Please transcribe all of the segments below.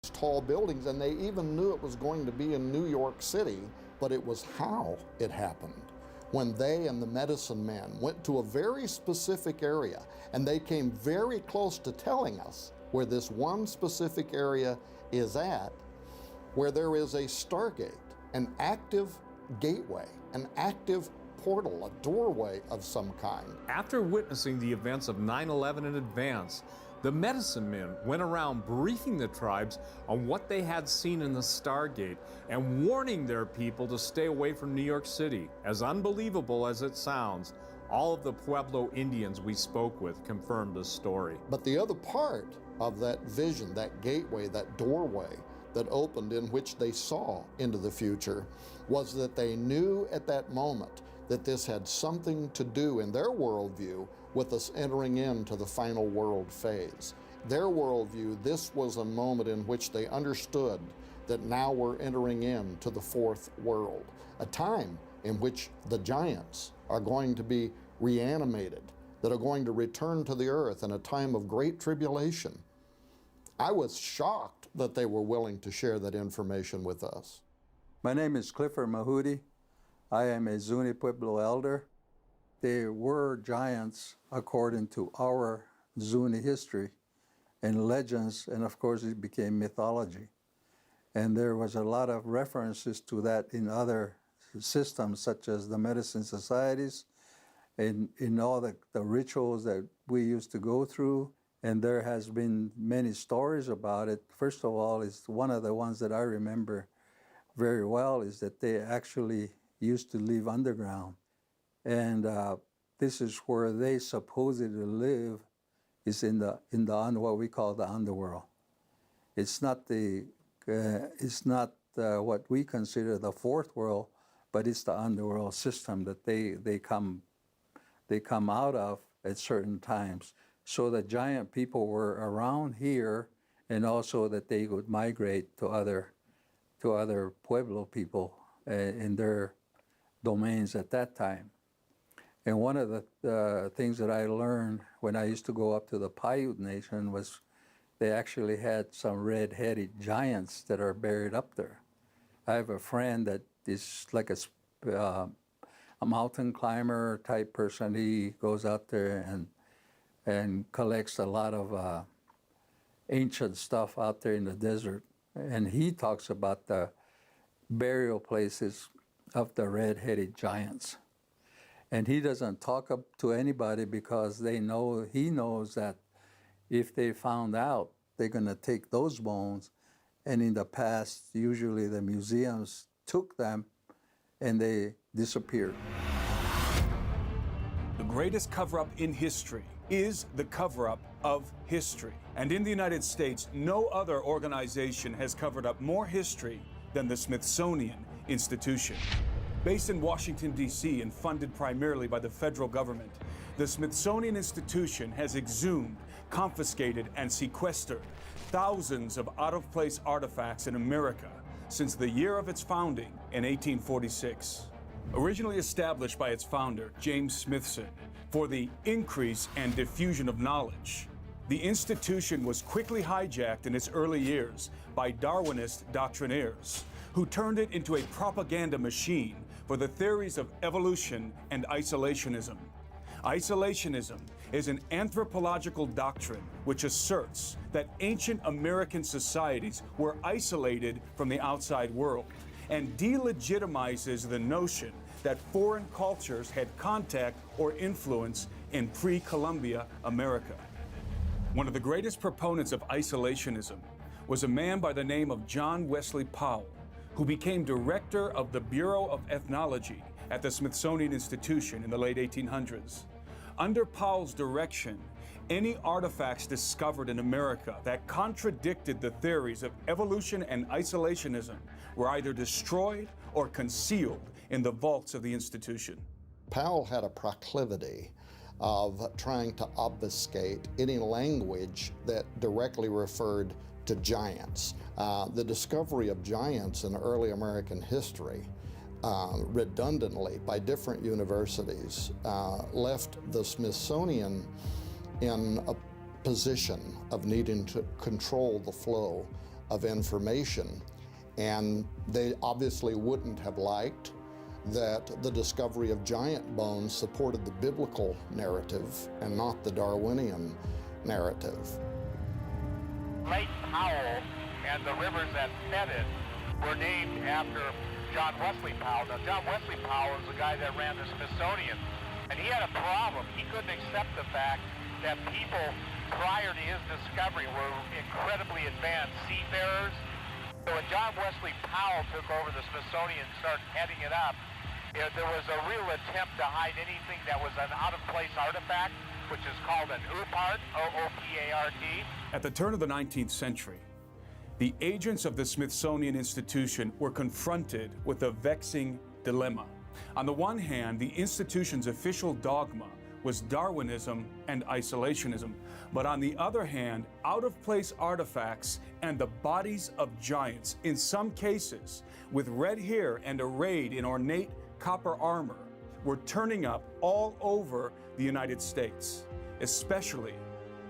tall buildings, and they even knew it was going to be in New York City, but it was how it happened. When they and the medicine men went to a very specific area, and they came very close to telling us where this one specific area is at, where there is a stargate, an active gateway, an active portal, a doorway of some kind. After witnessing the events of 9/11 in advance, the medicine men went around briefing the tribes on what they had seen in the Stargate and warning their people to stay away from New York City. As unbelievable as it sounds, all of the Pueblo Indians we spoke with confirmed the story. But the other part of that vision, that gateway, that doorway that opened in which they saw into the future, was that they knew at that moment that this had something to do in their worldview with us entering into the final world phase. Their worldview, this was a moment in which they understood that now we're entering into the fourth world, a time in which the giants are going to be reanimated, that are going to return to the earth in a time of great tribulation. I was shocked that they were willing to share that information with us. My name is Clifford Mahudi. I am a Zuni Pueblo elder. They were giants according to our Zuni history and legends, and of course it became mythology. And there was a lot of references to that in other systems, such as the medicine societies, and in all the rituals that we used to go through. And there has been many stories about it. First of all, is one of the ones that I remember very well is that they actually used to live underground. And this is where they supposedly live, is in the what we call the underworld. It's not what we consider the fourth world, but it's the underworld system that they come out of at certain times. So the giant people were around here, and also that they would migrate to other Pueblo people in their domains at that time. And one of the things that I learned when I used to go up to the Paiute Nation was they actually had some red-headed giants that are buried up there. I have a friend that is like a mountain climber type person. He goes out there and collects a lot of ancient stuff out there in the desert. And he talks about the burial places of the red-headed giants. And he doesn't talk up to anybody because he knows that if they found out, they're going to take those bones. And in the past, usually the museums took them and they disappeared. The greatest cover-up in history is the cover-up of history. And in the United States, no other organization has covered up more history than the Smithsonian Institution. Based in Washington, D.C. and funded primarily by the federal government, the Smithsonian Institution has exhumed, confiscated, and sequestered thousands of out-of-place artifacts in America since the year of its founding in 1846. Originally established by its founder, James Smithson, for the increase and diffusion of knowledge, the institution was quickly hijacked in its early years by Darwinist doctrinaires, who turned it into a propaganda machine for the theories of evolution and isolationism. Isolationism is an anthropological doctrine which asserts that ancient American societies were isolated from the outside world and delegitimizes the notion that foreign cultures had contact or influence in pre-Columbia America. One of the greatest proponents of isolationism was a man by the name of John Wesley Powell, who became director of the Bureau of Ethnology at the Smithsonian Institution in the late 1800s. Under Powell's direction, any artifacts discovered in America that contradicted the theories of evolution and isolationism were either destroyed or concealed in the vaults of the institution. Powell had a proclivity of trying to obfuscate any language that directly referred to giants. The discovery of giants in early American history, redundantly by different universities, left the Smithsonian in a position of needing to control the flow of information. And they obviously wouldn't have liked that the discovery of giant bones supported the biblical narrative and not the Darwinian narrative. Lake Powell and the rivers that fed it were named after John Wesley Powell. Now, John Wesley Powell is the guy that ran the Smithsonian, and he had a problem. He couldn't accept the fact that people prior to his discovery were incredibly advanced seafarers. So when John Wesley Powell took over the Smithsonian and started heading it up, there was a real attempt to hide anything that was an out-of-place artifact, which is called an OOPArt, O-O-P-A-R-T. At the turn of the 19th century, the agents of the Smithsonian Institution were confronted with a vexing dilemma. On the one hand, the institution's official dogma was Darwinism and isolationism. But on the other hand, out-of-place artifacts and the bodies of giants, in some cases with red hair and arrayed in ornate copper armor, were turning up all over the United States, especially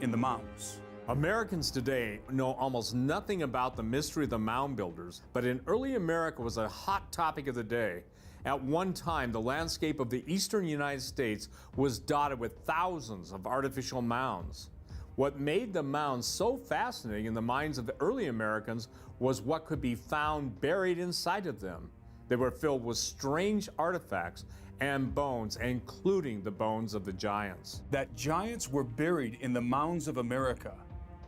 in the mounds. Americans today know almost nothing about the mystery of the mound builders, but in early America was a hot topic of the day. At one time, the landscape of the eastern United States was dotted with thousands of artificial mounds. What made the mounds so fascinating in the minds of the early Americans was what could be found buried inside of them. They were filled with strange artifacts and bones, including the bones of the giants. That giants were buried in the mounds of America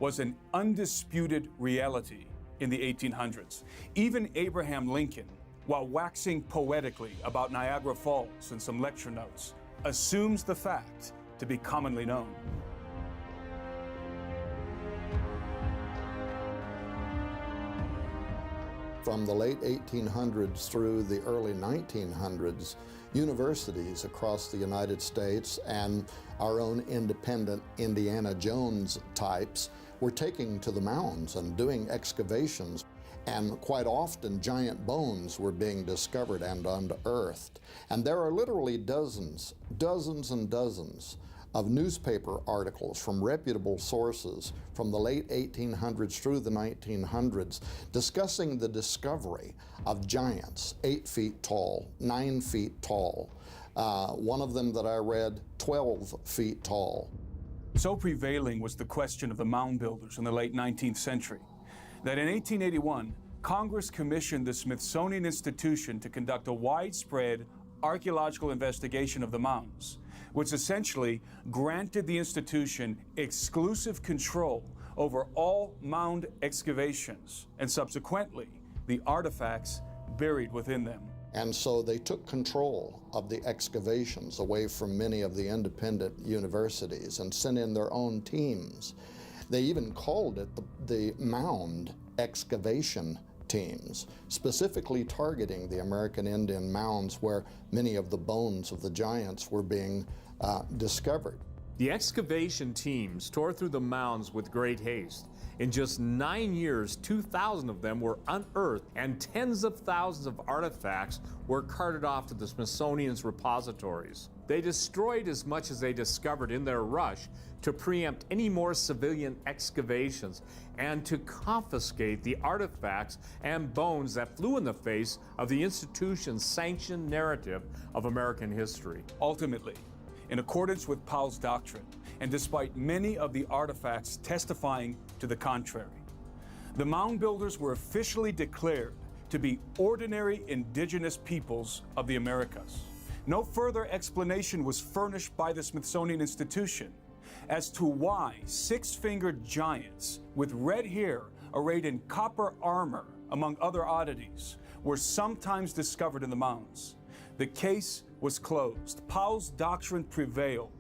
was an undisputed reality in the 1800s. Even Abraham Lincoln, while waxing poetically about Niagara Falls in some lecture notes, assumes the fact to be commonly known. From the late 1800s through the early 1900s, universities across the United States and our own independent Indiana Jones types were taking to the mounds and doing excavations. And quite often, giant bones were being discovered and unearthed. And there are literally dozens and dozens of newspaper articles from reputable sources from the late 1800s through the 1900s discussing the discovery of giants 8 feet tall, 9 feet tall. One of them that I read, 12 feet tall. So prevailing was the question of the mound builders in the late 19th century that in 1881, Congress commissioned the Smithsonian Institution to conduct a widespread archaeological investigation of the mounds, which essentially granted the institution exclusive control over all mound excavations and subsequently the artifacts buried within them. And so they took control of the excavations away from many of the independent universities and sent in their own teams. They even called it the mound excavation teams, specifically targeting the American Indian mounds where many of the bones of the giants were being discovered. The excavation teams tore through the mounds with great haste. In just 9 years, 2,000 of them were unearthed, and tens of thousands of artifacts were carted off to the Smithsonian's repositories. They destroyed as much as they discovered in their rush to preempt any more civilian excavations and to confiscate the artifacts and bones that flew in the face of the institution's sanctioned narrative of American history. Ultimately, in accordance with Powell's doctrine, and despite many of the artifacts testifying to the contrary, the mound builders were officially declared to be ordinary indigenous peoples of the Americas. No further explanation was furnished by the Smithsonian Institution as to why six-fingered giants with red hair arrayed in copper armor, among other oddities, were sometimes discovered in the mounds. The case was closed. Powell's doctrine prevailed,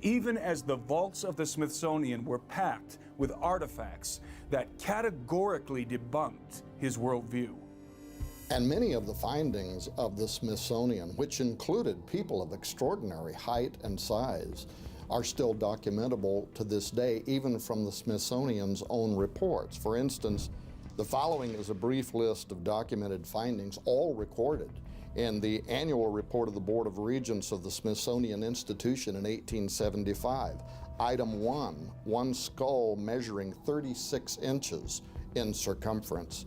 even as the vaults of the Smithsonian were packed with artifacts that categorically debunked his worldview. And many of the findings of the Smithsonian, which included people of extraordinary height and size, are still documentable to this day, even from the Smithsonian's own reports. For instance, the following is a brief list of documented findings, all recorded in the annual report of the Board of Regents of the Smithsonian Institution in 1875. Item 1, one skull measuring 36 inches in circumference.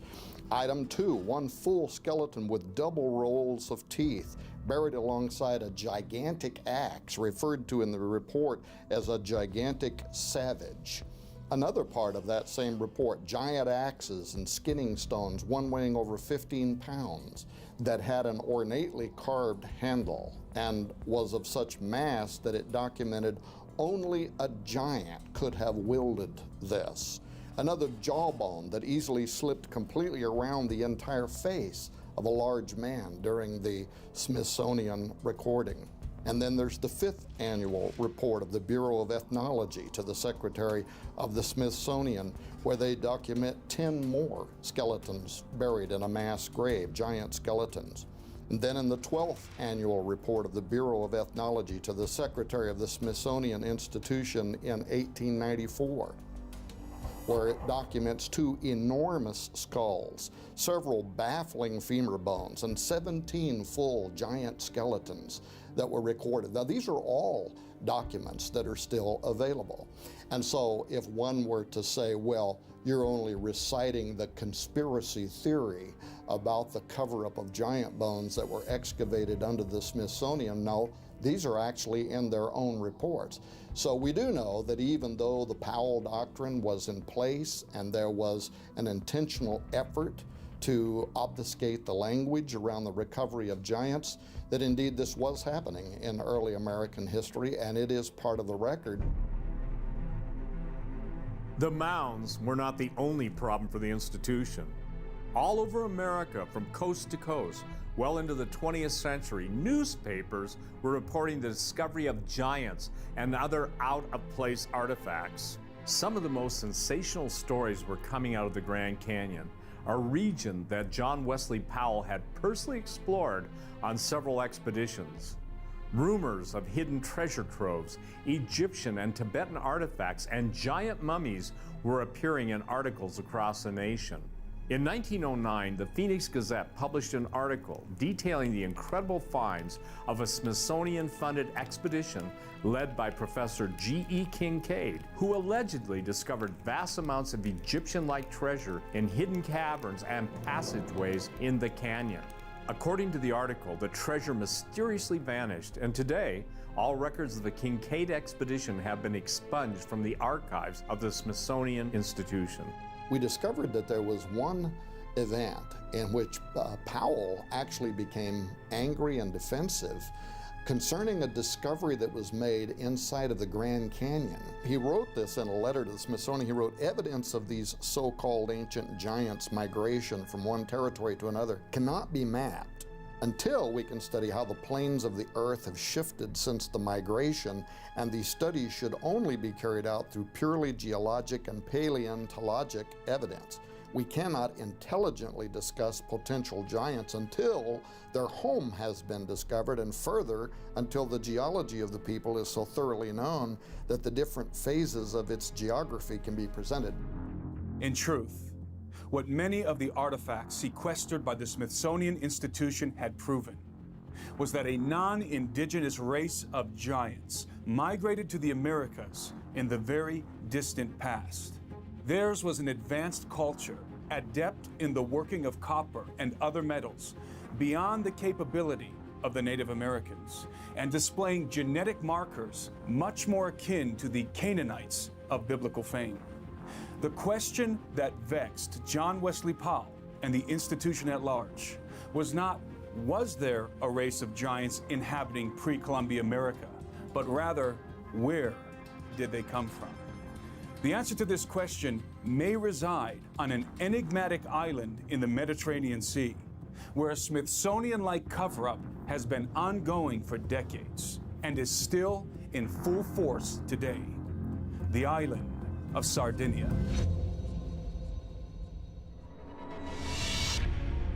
Item 2, one full skeleton with double rows of teeth buried alongside a gigantic axe, referred to in the report as a gigantic savage. Another part of that same report, giant axes and skinning stones, one weighing over 15 pounds, that had an ornately carved handle and was of such mass that it documented only a giant could have wielded this. Another jawbone that easily slipped completely around the entire face of a large man during the Smithsonian recording. And then there's the 5th annual report of the Bureau of Ethnology to the Secretary of the Smithsonian, where they document 10 more skeletons buried in a mass grave, giant skeletons. And then in the 12th annual report of the Bureau of Ethnology to the Secretary of the Smithsonian Institution in 1894, where it documents 2 enormous skulls, several baffling femur bones, and 17 full giant skeletons that were recorded. Now, these are all documents that are still available. And so if one were to say, well, you're only reciting the conspiracy theory about the cover-up of giant bones that were excavated under the Smithsonian, no, these are actually in their own reports. So we do know that even though the Powell Doctrine was in place and there was an intentional effort to obfuscate the language around the recovery of giants, that indeed this was happening in early American history, and it is part of the record. The mounds were not the only problem for the institution. All over America, from coast to coast, well into the 20th century, newspapers were reporting the discovery of giants and other out-of-place artifacts. Some of the most sensational stories were coming out of the Grand Canyon, a region that John Wesley Powell had personally explored on several expeditions. Rumors of hidden treasure troves, Egyptian and Tibetan artifacts, and giant mummies were appearing in articles across the nation. In 1909, the Phoenix Gazette published an article detailing the incredible finds of a Smithsonian-funded expedition led by Professor G.E. Kincaid, who allegedly discovered vast amounts of Egyptian-like treasure in hidden caverns and passageways in the canyon. According to the article, the treasure mysteriously vanished, and today, all records of the Kincaid expedition have been expunged from the archives of the Smithsonian Institution. We discovered that there was one event in which Powell actually became angry and defensive concerning a discovery that was made inside of the Grand Canyon. He wrote this in a letter to the Smithsonian. He wrote, "Evidence of these so-called ancient giants' migration from one territory to another cannot be mapped until we can study how the planes of the earth have shifted since the migration, and these studies should only be carried out through purely geologic and paleontologic evidence. We cannot intelligently discuss potential giants until their home has been discovered, and further, until the geology of the people is so thoroughly known that the different phases of its geography can be presented." In truth, what many of the artifacts sequestered by the Smithsonian Institution had proven was that a non-indigenous race of giants migrated to the Americas in the very distant past. Theirs was an advanced culture, adept in the working of copper and other metals, beyond the capability of the Native Americans, and displaying genetic markers much more akin to the Canaanites of biblical fame. The question that vexed John Wesley Powell and the institution at large was not, was there a race of giants inhabiting pre-Columbia America, but rather, where did they come from? The answer to this question may reside on an enigmatic island in the Mediterranean Sea, where a Smithsonian-like cover-up has been ongoing for decades and is still in full force today: the island of Sardinia.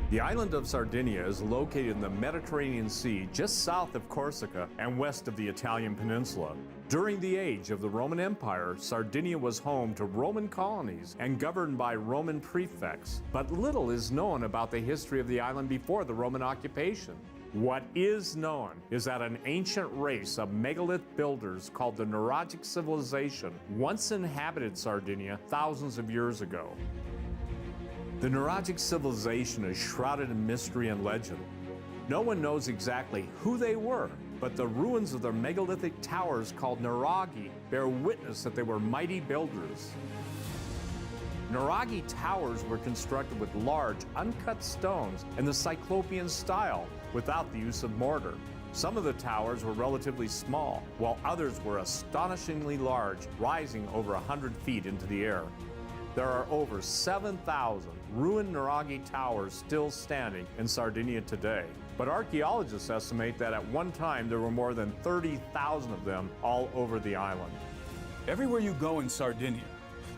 The island of Sardinia is located in the Mediterranean Sea, just south of Corsica and west of the Italian peninsula. During the age of the Roman Empire, Sardinia was home to Roman colonies and governed by Roman prefects, but little is known about the history of the island before the Roman occupation. What is known is that an ancient race of megalith builders called the Nuragic civilization once inhabited Sardinia thousands of years ago. The Nuragic civilization is shrouded in mystery and legend. No one knows exactly who they were, but the ruins of their megalithic towers called Nuragi bear witness that they were mighty builders. Nuragi towers were constructed with large, uncut stones in the Cyclopean style without the use of mortar. Some of the towers were relatively small, while others were astonishingly large, rising over 100 feet into the air. There are over 7,000 ruined Nuragi towers still standing in Sardinia today. But archaeologists estimate that at one time there were more than 30,000 of them all over the island. Everywhere you go in Sardinia,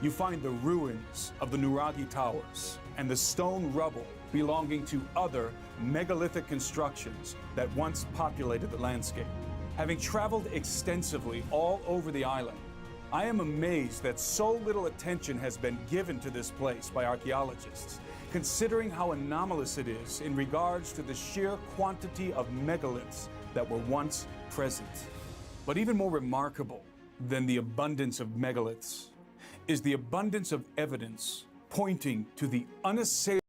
you find the ruins of the Nuragi towers and the stone rubble belonging to other megalithic constructions that once populated the landscape. Having traveled extensively all over the island, I am amazed that so little attention has been given to this place by archaeologists, considering how anomalous it is in regards to the sheer quantity of megaliths that were once present. But even more remarkable than the abundance of megaliths is the abundance of evidence pointing to the unassailable